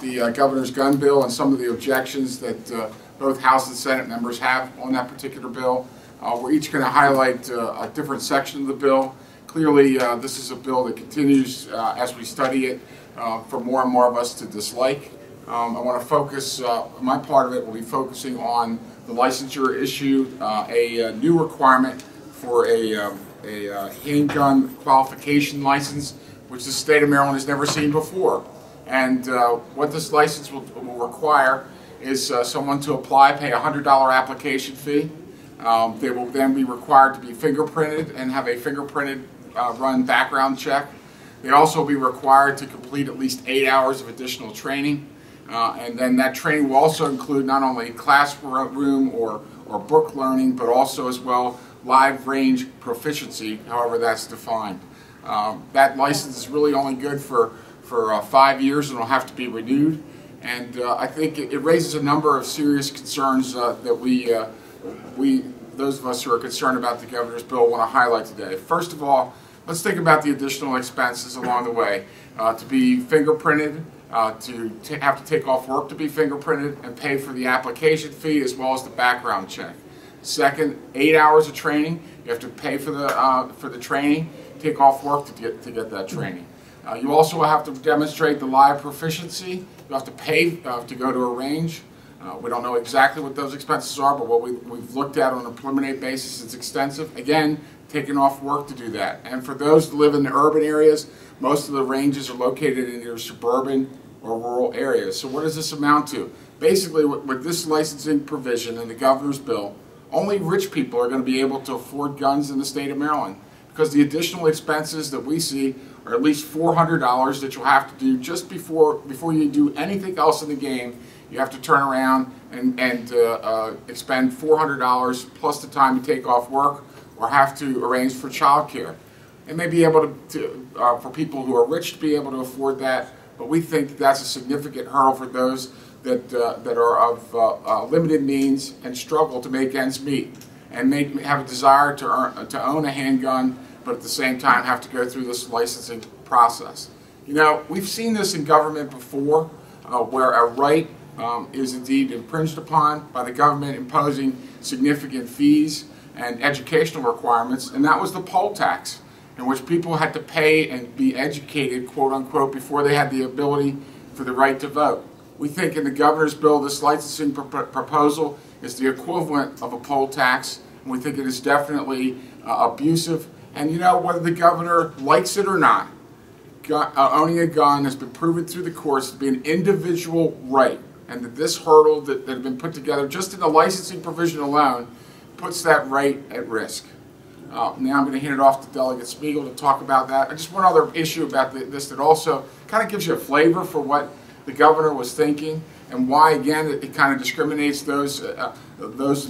The governor's gun bill and some of the objections that both House and Senate members have on that particular bill. We're each going to highlight a different section of the bill. Clearly, this is a bill that continues as we study it for more and more of us to dislike. I want to focus, my part of it will be focusing on the licensure issue, a new requirement for a handgun qualification license, which the state of Maryland has never seen before. And what this license will require is someone to apply, pay a $100 application fee. They will then be required to be fingerprinted and have a fingerprinted run background check. They also will be required to complete at least 8 hours of additional training. And then that training will also include not only classroom or book learning, but also as well live range proficiency, however that's defined. That license is really only good for 5 years and will have to be renewed. And I think it raises a number of serious concerns that those of us who are concerned about the governor's bill want to highlight today. First of all, let's think about the additional expenses along the way. To be fingerprinted, to have to take off work to be fingerprinted and pay for the application fee as well as the background check. Second, 8 hours of training. You have to pay for the training, take off work to get that training. You also have to demonstrate the live proficiency. You have to pay to go to a range. We don't know exactly what those expenses are, but what we've looked at on a preliminary basis, it's extensive. Again, taking off work to do that. And for those that live in the urban areas, most of the ranges are located in either suburban or rural areas. So what does this amount to? Basically, with this licensing provision in the governor's bill, only rich people are going to be able to afford guns in the state of Maryland, because the additional expenses that we see are at least $400 that you'll have to do just before you do anything else in the game. You have to turn around and expend $400 plus the time you take off work or have to arrange for child care. It may be able for people who are rich to be able to afford that, but we think that's a significant hurdle for those that are of limited means and struggle to make ends meet and have a desire to own a handgun, but at the same time have to go through this licensing process. You know, we've seen this in government before, where a right is indeed infringed upon by the government imposing significant fees and educational requirements, and that was the poll tax, in which people had to pay and be educated, quote unquote, before they had the ability for the right to vote. We think in the governor's bill, this licensing proposal is the equivalent of a poll tax, and we think it is definitely abusive. And you know, whether the governor likes it or not, owning a gun has been proven through the courts to be an individual right, and that this hurdle that has been put together just in the licensing provision alone puts that right at risk. Now I'm going to hand it off to Delegate Spiegel to talk about that. Just one other issue about this that also kind of gives you a flavor for what the governor was thinking and why, again, it kind of discriminates those of us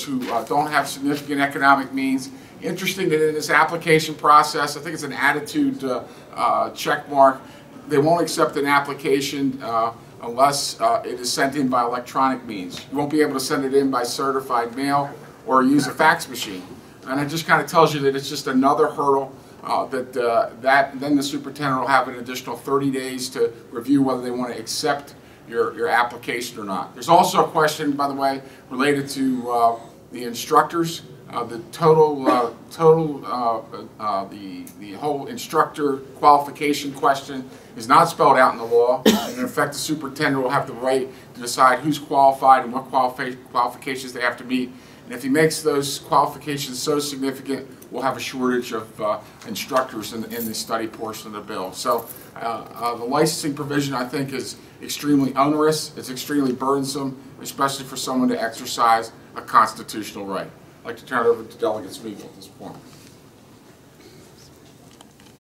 who don't have significant economic means. Interesting that in this application process, I think it's an attitude check mark. They won't accept an application unless it is sent in by electronic means. You won't be able to send it in by certified mail or use a fax machine. And it just kind of tells you that it's just another hurdle then the superintendent will have an additional 30 days to review whether they want to accept your application or not. There's also a question, by the way, related to the instructors. The whole instructor qualification question is not spelled out in the law. And in effect, the superintendent will have the right to decide who's qualified and what qualifications they have to meet. And if he makes those qualifications so significant, we'll have a shortage of instructors in the study portion of the bill. So the licensing provision, I think, is extremely onerous. It's extremely burdensome, especially for someone to exercise a constitutional right. I'd like to turn it over to Delegate Spiegel at this point.